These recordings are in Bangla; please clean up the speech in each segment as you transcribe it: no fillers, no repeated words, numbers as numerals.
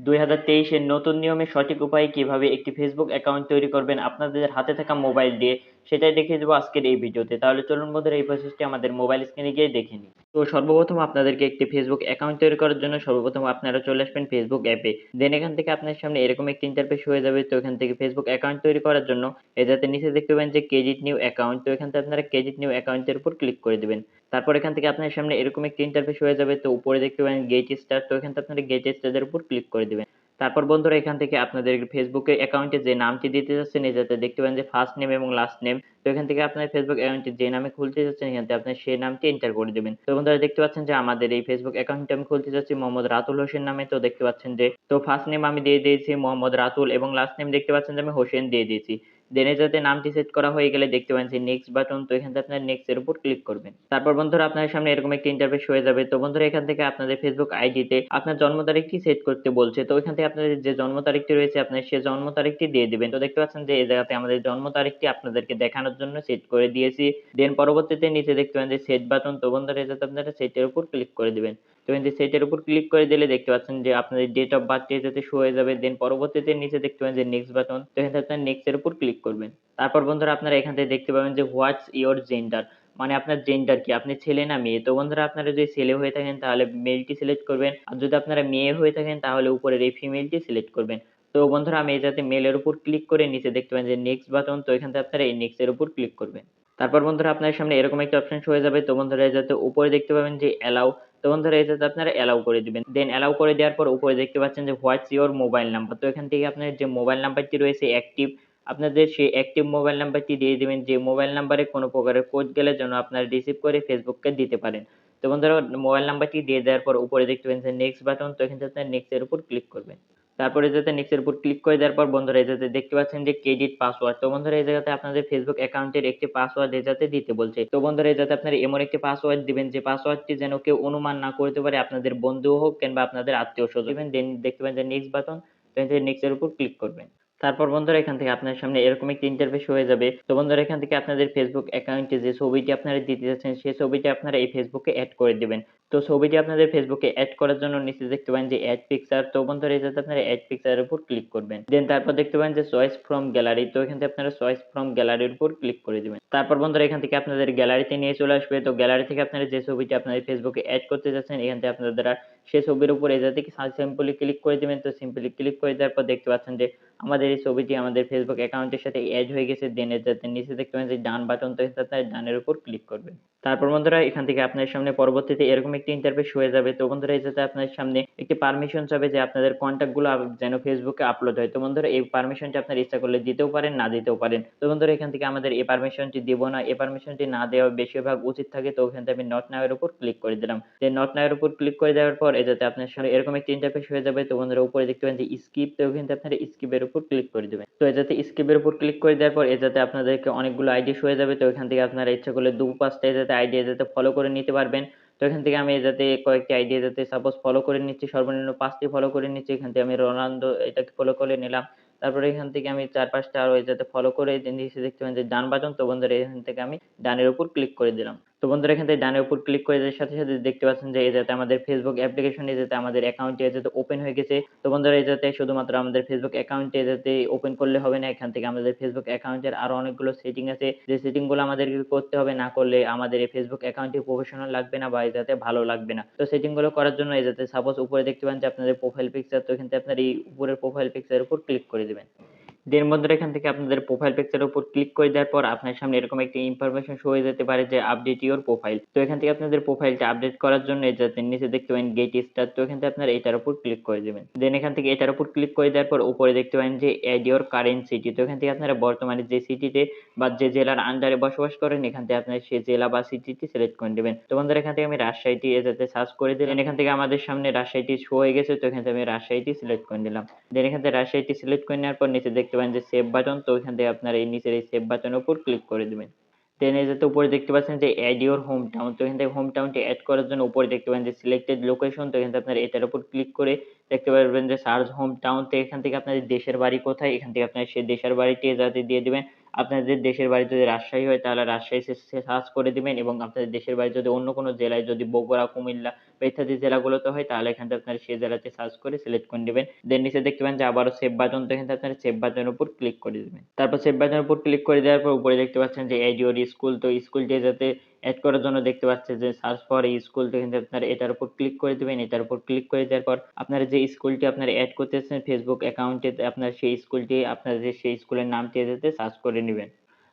2023 এর নতুন নিয়মে সঠিক উপায়ে কিভাবে একটি ফেসবুক অ্যাকাউন্ট তৈরি করবেন আপনাদের হাতে থাকা মোবাইল দিয়ে, সেটাই দেখিয়ে দেবো আজকের এই ভিডিওতে। তাহলে চলুন বন্ধুরা, এই প্রসেসটি আমাদের মোবাইল স্ক্রিনে গিয়ে দেখে নিই। তো সর্বপ্রথম আপনাদেরকে একটি ফেসবুক অ্যাকাউন্ট তৈরি করার জন্য সর্বপ্রথম আপনারা চলে আসবেন ফেসবুক অ্যাপে। দেন এখান থেকে আপনার সামনে এরকম একটি ইন্টারফেস হয়ে যাবে। তো এখান থেকে ফেসবুক অ্যাকাউন্ট তৈরি করার জন্য যাতে নিচে দেখতে পাবেন যে ক্রেডিট নিউ অ্যাকাউন্ট, তো এখান থেকে আপনারা ক্রেডিট নিউ অ্যাকাউন্টের উপর ক্লিক করে দিবেন। তারপর এখান থেকে আপনার সামনে এরকম একটি ইন্টারফেস হয়ে যাবে। তো উপরে দেখতে পাবেন গেট স্টার্ট, তো এখান থেকে আপনারা গেট স্টার্টের উপর ক্লিক করে দিবেন। তারপর বন্ধুরা এখান থেকে আপনাদের ফেসবুকে অ্যাকাউন্টে যে নামটি দিতে যাচ্ছেন, এই যাতে দেখতে পান যে ফার্স্ট নেম এবং লাস্ট নেম। তো এখান থেকে আপনার ফেসবুক অ্যাকাউন্টে যে নামে খুলতে যাচ্ছেন, এখান থেকে আপনার সেই নামটি এন্টার করে দিবেন। তো বন্ধুরা দেখতে পাচ্ছেন যে আমাদের এই ফেসবুক অ্যাকাউন্টে আমি খুলতে যাচ্ছি মোহাম্মদ রাতুল হোসেন নামে। তো দেখতে পাচ্ছেন যে তো ফার্স্ট নেম আমি দিয়ে দিয়েছি মোহাম্মদ রাতুল এবং লাস্ট নেম দেখতে পাচ্ছেন যে আমি হোসেন দিয়ে দিয়েছি। দেন যাতে নামটি সেট করা হয়ে গেলে দেখতে পাচ্ছেন যে নেক্সট বাটন, তো এখান থেকে আপনার নেক্সট এর উপর ক্লিক করবেন। তারপর বন্ধুরা আপনার সামনে এরকম একটা ইন্টারফেস হয়ে যাবে। তো বন্ধুরা এখান থেকে আপনাদের ফেসবুক আইডিতে আপনার জন্ম তারিখটি সেট করতে বলছে। তো এখান থেকে আপনাদের যে জন্ম তারিখটি রয়েছে আপনার সে জন্ম তারিখটি দিয়ে দিবেন। তো দেখতে পাচ্ছেন যে এই জায়গাতে আমাদের জন্ম তারিখটি আপনাদেরকে দেখানোর জন্য সেট করে দিয়েছি। দেন পরবর্তীতে নিচে দেখতে পাবেন যে সেট বাটন, তো বন্ধুরা যাতে আপনারা সেটের উপর ক্লিক করে দিবেন। তো এই যে সেটের উপর ক্লিক করে দিলে দেখতে পাচ্ছেন যে আপনাদের ডেট অফ বার্থটি যাতে শো হয়ে যাবে। দেন পরবর্তীতে নিচে দেখতে পাবেন যে নেক্সট বাটন, তো এখান থেকে আপনার নেক্সট এর উপর ক্লিক করবেন। তারপর বন্ধুরা আপনারা এখান থেকে দেখতে পাবেন যে হোয়াটস ইওর জেন্ডার, মানে আপনার জেন্ডার কি, আপনি ছেলে না মেয়ে। তো বন্ধুরা আপনারা যদি ছেলে হয়ে থাকেন তাহলে মেলটি সিলেক্ট করবেন, আর যদি আপনারা মেয়ে হয়ে থাকেন তাহলে উপরের এই ফিমেলটি সিলেক্ট করবেন। তো বন্ধুরা আমি যাতে মেলের উপর ক্লিক করে নিচে দেখতে পাবেন যে নেক্সট বাটন, তো এখান থেকে আপনারা এই নেক্সট এর উপর ক্লিক করবেন। তারপর বন্ধুরা আপনার সামনে এরকম একটা অপশন হয়ে যাবে। তো বন্ধুরা যাতে উপরে দেখতে পাবেন যে অ্যালাউ, তো বন্ধুরা এই যাতে আপনারা অ্যালাউ করে দিবেন। দেন অ্যালাউ করে দেওয়ার পর উপরে দেখতে পাচ্ছেন যে হোয়াটস ইওর মোবাইল নাম্বার, তো এখান থেকে আপনার যে মোবাইল নাম্বারটি রয়েছে অ্যাক্টিভ, আপনাদের সেই অ্যাক্টিভ মোবাইল নাম্বারটি দিয়ে দিবেন, যে মোবাইল নাম্বারে কোনো প্রকারের কোড গেলে যেন আপনারা রিসিভ করে ফেসবুককে দিতে পারেন। তো বন্ধুরা মোবাইল নাম্বারটি দিয়ে দেওয়ার পর উপরে দেখতে পাচ্ছেন যে নেক্সট বাটন, তো এখান থেকে আপনার নেক্সট এর উপর ক্লিক করবেন। তারপরে যাতে নেক্সট এর উপর ক্লিক করে দেওয়ার পর বন্ধুরা এই যাতে দেখতে পাচ্ছেন যে ক্রেডিট পাসওয়ার্ড, তো বন্ধুরা এই জায়গাতে আপনাদের ফেসবুক অ্যাকাউন্টের একটি পাসওয়ার্ড এই যাতে দিতে বলছে। তো বন্ধুরা এই যাতে আপনারা এমন একটি পাসওয়ার্ড দিবেন যে পাসওয়ার্ডটি যেন কেউ অনুমান না করতে পারে, আপনাদের বন্ধু হোক কিংবা আপনাদের আত্মীয় স্বজন। দিবেন দেন দেখতে পাবেন যে নেক্সট বাটন, তো নেক্সট এর উপর ক্লিক করবেন। তারপর বন্ধুরা এখান থেকে আপনার সামনে এরকম একটি ইন্টারফেস হয়ে যাবে। তো বন্ধুরা এখান থেকে আপনাদের ফেসবুক অ্যাকাউন্টে যে ছবিটি আপনারা দিতে যাচ্ছেন সেই ছবিটি আপনারা এই ফেসবুকে এড করে দিবেন। তো ছবিটি আপনাদের ফেসবুকে এড করার জন্য নিচে দেখতে পাবেন যে এড পিকচার, তো বন্ধুরা এই যাতে আপনারা এড পিকচারের উপর ক্লিক করবেন। দেন তারপর দেখতে পাবেন যে চয়েস ফ্রম গ্যালারি, তো এখান থেকে আপনারা চয়েস ফ্রম গ্যালারির উপর ক্লিক করে দিবেন। তারপর বন্ধুরা এখান থেকে আপনাদের গ্যালারিতে নিয়ে চলে আসবে। তো গ্যালারি থেকে আপনারা যে ছবিটি আপনাদের ফেসবুকে এড করতে যাচ্ছেন এখান থেকে আপনারা সেই ছবির উপর এই যাতে সিম্পলি ক্লিক করে দিবেন। তো সিম্পলি ক্লিক করে দেওয়ার পর দেখতে পাচ্ছেন যে আমাদের এই ছবিটি আমাদের ফেসবুক অ্যাকাউন্টের সাথে এড হয়ে গেছে। দেন যাতে নিচে দেখতে পাবেন যে ডান বাটন, তো এটাতে ডানের উপর ক্লিক করবেন। তারপর বন্ধুরা এখান থেকে আপনার সামনে পরবর্তীতে এরকম একটি ইন্টারফেস হয়ে যাবে। তো বন্ধুরা এই যাতে আপনার সামনে একটি পারমিশন চাবে যে আপনাদের কন্টাক্ট গুলো যেন ফেসবুকে আপলোড হয়। তো বন্ধুরা এই পারমিশনটি আপনার ইচ্ছা করলে দিতেও পারেন, না দিতেও পারেন। তো বন্ধুরা এখান থেকে আমাদের এই পারমিশনটি দিব না, এই পারমিশনটি না দেওয়া বেশিরভাগ উচিত থাকে। তো ওখান থেকে আমি নট নাও এর উপর ক্লিক করে দিলাম। দেন নট নাও এর উপর ক্লিক করে দেওয়ার পর এই যাতে আপনার সামনে এরকম একটি ইন্টারফেস হয়ে যাবে। তো বন্ধুরা উপরে দেখতে পাবেন যে স্কিপ, তো ওখান থেকে আপনারা স্কিপের উপর ক্লিক করে দিবেন। তো এই যাতে স্কিপের উপর ক্লিক করে দেওয়ার পর এই যাতে আপনাদেরকে অনেকগুলো আইডি হয়ে যাবে। তো এখান থেকে আপনারা ইচ্ছা করলে ২-৫টা এই যাতে আইডি যাতে ফলো করে নিতে পারবেন। তো এখান থেকে আমি এই যাতে কয়েকটি আইডি যাতে সাপোজ ফলো করে নিচ্ছি, সর্বনিম্ন ৫ টি ফলো করে নিচ্ছি। এখান থেকে আমি রোনালদো এটাকে ফলো করে নিলাম। তারপরে এখান থেকে আমি ৪-৫টা আরো এই যাতে ফলো করে নিচে দেখতে পাবেন যে ডান বাটন, তো বন্ধুরা এখান থেকে আমি ডানের উপর ক্লিক করে দিলাম। তো বন্ধুরা এখান থেকে ডানের উপর ক্লিক করে দেওয়ার সাথে সাথে দেখতে পাচ্ছেন যে এই যাতে আমাদের ফেসবুক অ্যাপ্লিকেশনে যাতে আমাদের অ্যাকাউন্টটি যাতে ওপেন হয়ে গেছে। তো বন্ধুরা এই যাতে শুধুমাত্র আমাদের ফেসবুক অ্যাকাউন্টে যাতে ওপেন করলে হবে না, এখান থেকে আমাদের ফেসবুক অ্যাকাউন্টের আরো অনেকগুলো সেটিং আছে, যে সেটিং গুলো আমাদেরকে করতে হবে, না করলে আমাদের এই ফেসবুক অ্যাকাউন্টটি প্রফেশনাল লাগবে না বা এই যাতে ভালো লাগবে না। তো সেটিং গুলো করার জন্য এই যাতে সাপোজ উপরে দেখতে পান যে আপনাদের প্রোফাইল পিকচার, তো এখান থেকে আপনার এই উপরের প্রোফাইল পিকচারের উপর ক্লিক করে দিবেন। দেন বন্ধুরা এখান থেকে আপনাদের প্রোফাইল পিকচারের উপর ক্লিক করে দেওয়ার পর আপনার সামনে এরকম একটি ইনফরমেশন শো হয়ে যেতে পারে যে আপডেট ইওর প্রোফাইল। তো এখান থেকে আপনাদের প্রোফাইলটা আপডেট করার জন্য এই যাতে নিচে দেখতে পাবেন গেট স্টার্ট, তো এখান থেকে আপনারা এটার উপর ক্লিক করে দিবেন। দেন এখান থেকে এটার উপর ক্লিক করে দেওয়ার পর উপরে দেখতে পাবেন যে এড ইওর কারেন্ট সিটি, তো এখান থেকে আপনারা বর্তমানে যে সিটিতে বা যে জেলার আন্ডারে বসবাস করেন এখান থেকে আপনারা সেই জেলা বা সিটিটি সিলেক্ট করে দিবেন। তো বন্ধুরা এখান থেকে আমি রাজশাহীটি এ যাতে সার্চ করে দিলেন, এখান থেকে আমাদের সামনে রাজশাহীটি শো হয়ে গেছে। তো এখান থেকে আমি রাজশাহীটি সিলেক্ট করে নিলাম। দেন এখান থেকে রাজশাহীটি সিলেক্ট করে নেওয়ার পর নিচে দেখতে পাবেন যে সেভ বাটন, তো এখান থেকে আপনারা এই নিচের এই সেভ বাটনের উপর ক্লিক করে দিবেন। দেন এই যাতে উপরে দেখতে পাচ্ছেন যে অ্যাড ইওর হোম টাউন, তো এখান থেকে হোম টাউনটি অ্যাড করার জন্য উপরে দেখতে পাবেন যে সিলেক্টেড লোকেশন, তো এখান থেকে আপনারা এটার উপর ক্লিক করে দেখতে পারবেন যে সার্চ হোম টাউন, তো এখান থেকে আপনাদের দেশের বাড়ি কোথায় এখান থেকে আপনারা সেই দেশের বাড়িটি যাতে দিয়ে দিবেন। আপনাদের দেশের বাড়ি যদি রাজশাহী হয় তাহলে রাজশাহী সার্চ করে দিবেন, এবং আপনাদের দেশের বাড়ি যদি অন্য কোনো জেলায়, যদি বগুড়া, কুমিল্লা বা ইত্যাদি জেলাগুলোতে হয় তাহলে এখান থেকে আপনারা সেই জেলাতে সার্চ করে সিলেক্ট করে নেবেন। দেন নিচে দেখতে পাবেন যে আবারও সেভ বাটন, তো এখান থেকে আপনারা সেভ বাটনের উপর ক্লিক করে দিবেন। তারপর সেভ বাটনের উপর ক্লিক করে দেওয়ার পর উপরে দেখতে পাচ্ছেন যে এড ইউর স্কুল, তো স্কুলটি যাতে এড করার জন্য দেখতে পাচ্ছেন যে সার্চ ফর স্কুল, তো কিন্তু আপনারা এটার উপর ক্লিক করে দিবেন। এটার উপর ক্লিক করে দেওয়ার পর আপনারা যে স্কুলটি আপনারা এড করতে চাচ্ছেন ফেসবুক অ্যাকাউন্টে, আপনারা সেই স্কুলটি, আপনারা যে সেই স্কুলের নামটি যাতে সার্চ করে নিবেন।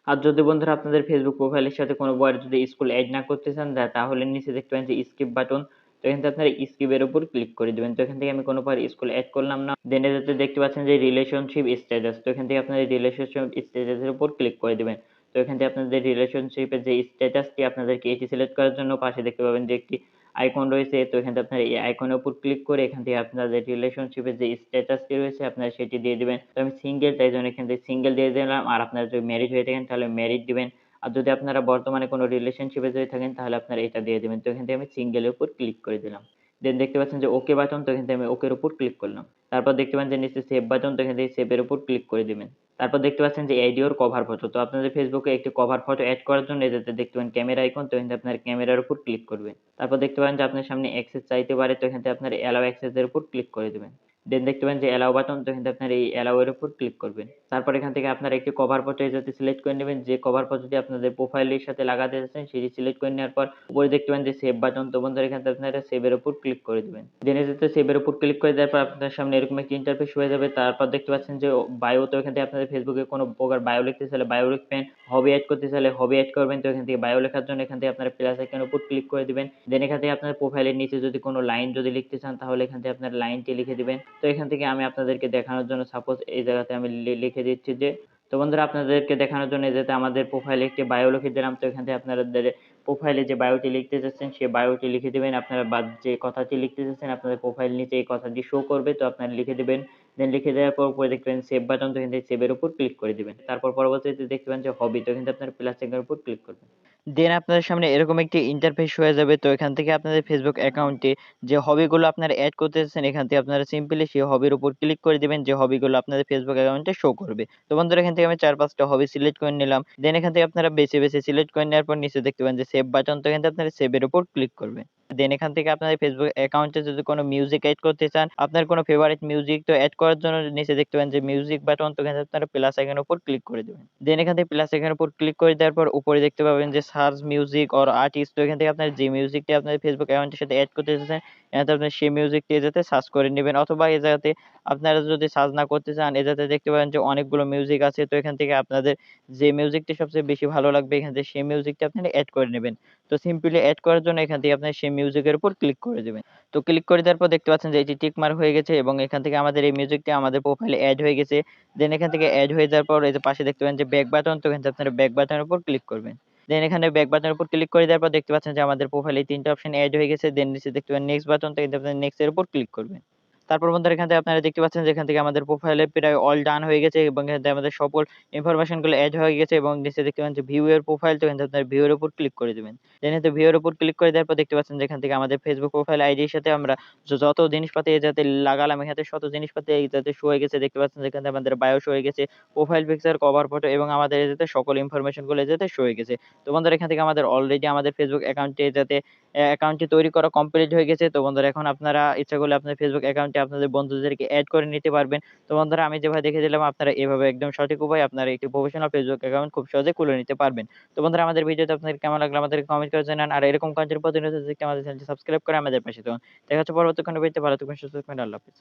আর যদি বন্ধুরা আপনাদের ফেসবুক প্রোফাইলের সাথে কোনোবার যদি স্কুল এড না করতে চান তাহলে নিচে দেখতে পাবেন যে স্কিপ বাটন, তো এখান থেকে আপনারা স্কিপের উপর ক্লিক করে দিবেন। তো এখান থেকে আমি কোনোবার স্কুল এড করলাম না। দেন এটাতে দেখতে পাচ্ছেন যে রিলেশনশিপ স্ট্যাটাস, তো এখান থেকে আপনারা রিলেশনশিপ স্ট্যাটাসের উপর ক্লিক করে দিবেন। তো এখান থেকে আপনাদের রিলেশনশিপের যে স্ট্যাটাসটি আপনাদেরকে এটি সিলেক্ট করার জন্য পাশে দেখতে পাবেন যে একটি আইকন রয়েছে, তো এখান থেকে আপনারা এই আইকনের উপর ক্লিক করে এখান থেকে আপনাদের রিলেশনশিপের যে স্ট্যাটাসটি রয়েছে আপনারা সেটি দিয়ে দিবেন। তো আমি সিঙ্গেল, তাই জন্য এখান থেকে সিঙ্গেল দিয়ে দিলাম। আর আপনারা যদি ম্যারিড হয়ে থাকেন তাহলে ম্যারিড দিবেন। আর যদি আপনারা বর্তমানে কোনো রিলেশনশিপে যদি থাকেন তাহলে আপনারা এটা দিয়ে দিবেন। তো এখান থেকে আমি সিঙ্গেলের উপর ক্লিক করে দিলাম। দেন দেখতে পাচ্ছেন যে ওকে বাটন, তো এখান থেকে আমি ওকের উপর ক্লিক করলাম। তারপর দেখতে পাচ্ছেন যে নিচে সেভ বাটন, তো এখান থেকে সেভের উপর ক্লিক করে দিবেন। তারপর দেখতে পাচ্ছেন যে এড ইউর কভার ফটো, তো আপনাদের ফেসবুকে একটি কভার ফটো এড করার জন্য এটাতে দেখতে পাবেন ক্যামেরা আইকন, তো এখান থেকে আপনার ক্যামেরার উপর ক্লিক করবেন। তারপর দেখতে পাবেন যে আপনার সামনে অ্যাক্সেস চাইতে পারে, তো এখান থেকে আপনার অ্যালাউ অ্যাক্সেস এর উপর ক্লিক করে দিবেন। দেন দেখতে পাবেন যে অ্যালাউ বাটন, তো এখান থেকে আপনার এই অ্যালাউ এর উপর ক্লিক করবেন। তারপর এখান থেকে আপনারা একটি কভার ফটো যাতে সিলেক্ট করে নেবেন, যে কভার ফটোটি আপনাদের প্রোফাইলের সাথে লাগাতে চাচ্ছেন সেটি সিলেক্ট করে নেওয়ার পর উপরে দেখতে পাবেন যে সেভ বাটন, তো বন্ধুরা এখান থেকে আপনারা সেভ এর উপর ক্লিক করে দিবেন। দেন এটাতে সেভ এর উপর ক্লিক করে দেওয়ার পর আপনার সামনে এরকম একটি ইন্টারফেস হয়ে যাবে। তারপর দেখতে পাচ্ছেন যে বায়ো, তো এখান থেকে আপনাদের ফেসবুকে কোনো প্রকার বায়ো লিখতে চাইলে বায়ো লিখবেন, হবি এড করতে চাইলে হবি এড করবেন। তো এখান থেকে বায়ো লেখার জন্য এখান থেকে আপনারা প্লাস আইকনের উপর ক্লিক করে দিবেন। দেন এখান থেকে আপনার প্রোফাইলের নিচে যদি কোনো লাইন যদি লিখতে চান তাহলে এখান থেকে আপনার লাইনটি লিখে দিবেন। তো এখান থেকে আমি আপনাদেরকে দেখানোর জন্য সাপোজ এই জায়গাতে আমি লিখে দিচ্ছি যে, তো বন্ধুরা আপনাদেরকে দেখানোর জন্য যাতে আমাদের প্রোফাইলে একটি বায়ো লিখে দিলাম। তো এখান থেকে আপনাদের প্রোফাইলে যে বায়োটি লিখতে চাচ্ছেন সেই বায়োটি লিখে দিবেন আপনারা, বা যে কথাটি লিখতে চাচ্ছেন আপনাদের প্রোফাইল নিচে এই কথাটি শো করবে, তো আপনারা লিখে দিবেন। দেন লিখে দেওয়ার পর উপরে দেখবেন সেভ বাটন, তো এখান থেকে সেভের উপর ক্লিক করে দিবেন। তারপর পরবর্তীতে দেখতে পাবেন যে হবি, তো এখান থেকে আপনার প্লাস চিহ্নের উপর ক্লিক করবেন। দেন আপনাদের সামনে এরকম একটি ইন্টারফেস হয়ে যাবে। তো এখান থেকে আপনাদের ফেসবুক অ্যাকাউন্টে যে হবিগুলো আপনারা এড করতে চাচ্ছেন এখান থেকে আপনারা সিম্পলি সেই হবির উপর ক্লিক করে দিবেন, যে হবিগুলো আপনাদের ফেসবুক অ্যাকাউন্টে শো করবে। তো বন্ধুরা এখান থেকে আমি ৪-৫ টা হবি সিলেক্ট করে নিলাম। দেন এখান থেকে আপনারা বেছে সিলেক্ট করে নেওয়ার পর নিচে দেখতে পাবেন যে সেভ বাটন, তো এখান থেকে আপনারা সেভ এর উপর ক্লিক করবেন। দেন এখান থেকে আপনাদের ফেসবুক অ্যাকাউন্টে যদি কোনো মিউজিক এড করতে চান, আপনার কোনো ফেভারিট মিউজিক, তো এড করার জন্য নিচে দেখতে পাবেন যে মিউজিক বাটন, তো এখানে আপনারা প্লাস আইকনের উপর ক্লিক করে দিবেন। দেন এখান থেকে প্লাস আইকনের উপর ক্লিক করে দেওয়ার পর উপরে দেখতে পাবেন যে সার্চ মিউজিক অর আর্টিস্ট, তো এখান থেকে আপনার যে মিউজিকটি আপনাদের ফেসবুক অ্যাকাউন্টের সাথে এড করতে চাচ্ছেন এখানে আপনার সেই মিউজিকটি যাতে সার্চ করে নেবেন, অথবা এই জায়গাতে আপনারা যদি সার্চ না করতে চান এ জায়গাতে দেখতে পাবেন যে অনেকগুলো মিউজিক আছে, তো এখান থেকে আপনাদের যে মিউজিকটি সবচেয়ে বেশি ভালো লাগবে এখান থেকে সেই মিউজিকটি আপনারা এড করে নেবেন। তো সিম্পলি এড করার জন্য এখান থেকে আপনার সেই মিউজিকের উপর ক্লিক করে দিবেন। তো ক্লিক করে দেওয়ার পর দেখতে পাচ্ছেন যে এটি টিক মার্ক হয়ে গেছে এবং এখান থেকে আমাদের এই মিউজিকটি আমাদের প্রোফাইলে এড হয়ে গেছে। দেন এখান থেকে এড হয়ে যাওয়ার পর এই যে পাশে দেখতে পাবেন যে ব্যাক বাটন, তো এখান থেকে আপনারা ব্যাক বাটনের উপর ক্লিক করবেন। দেন এখানে ব্যাক বাটনের উপর ক্লিক করে দেওয়ার পর দেখতে পাচ্ছেন যে আমাদের প্রোফাইলে ৩ টা অপশন এড হয়ে গেছে। দেন নিচে দেখতে পাবেন নেক্সট বাটন, তো এখান থেকে আপনারা নেক্সট এর উপর ক্লিক করবেন। তারপর বন্ধুরা এখান থেকে আপনারা দেখতে পাচ্ছেন যে এখান থেকে আমাদের প্রোফাইলে প্রায় অল ডান হয়ে গেছে এবং এখান থেকে আমাদের সকল ইনফরমেশন গুলো এড হয়ে গেছে এবং নিচে দেখতে পাচ্ছেন যে ভিউ এর প্রোফাইল, তো এখান থেকে আপনারা ভিউ এর উপর ক্লিক করে দিবেন। দেন এতে ভিউ এর উপর ক্লিক করে দেওয়ার পর দেখতে পাচ্ছেন যে এখান থেকে আমাদের ফেসবুক প্রোফাইল আইডির সাথে আমরা যত জিনিসপাতি এই যাতে লাগালাম এখান থেকে শত জিনিসপাতি এই যাতে শো হয়ে গেছে। দেখতে পাচ্ছেন যে এখান থেকে আমাদের বায়ো শো হয়ে গেছে, প্রোফাইল পিকচার, কভার ফটো এবং আমাদের এই যাতে সকল ইনফরমেশন গুলো এই যাতে শো হয়ে গেছে। তো বন্ধুরা এখান থেকে আমাদের অলরেডি আমাদের ফেসবুক অ্যাকাউন্টে যাতে অ্যাকাউন্টটি তৈরি করা কমপ্লিট হয়ে গেছে। তো বন্ধুরা এখন আপনারা ইচ্ছা করলে আপনার ফেসবুক অ্যাকাউন্টে আপনাদের বন্ধুদেরকে এড করে নিতে পারবেন। তো বন্ধুরা আমি যেভাবে দেখিয়ে দিলাম আপনারা এভাবে একদম সঠিক উপায়ে আপনারা একটি প্রফেশনাল ফেসবুক অ্যাকাউন্ট খুব সহজে খুলে নিতে পারবেন। তো বন্ধুরা আমাদের ভিডিওটা আপনাদের কেমন লাগলো আমাদেরকে কমেন্ট করে জানান। আর এরকম কন্টেন্ট প্রতিনিয়ত দেখতে আমাদের চ্যানেলটি সাবস্ক্রাইব করে আমাদের পাশে থাকুন। দেখা হচ্ছে পরবর্তী কোনো ভিডিওতে। ভালো থাকবেন, সুস্থ থাকবেন। আল্লাহ হাফেজ।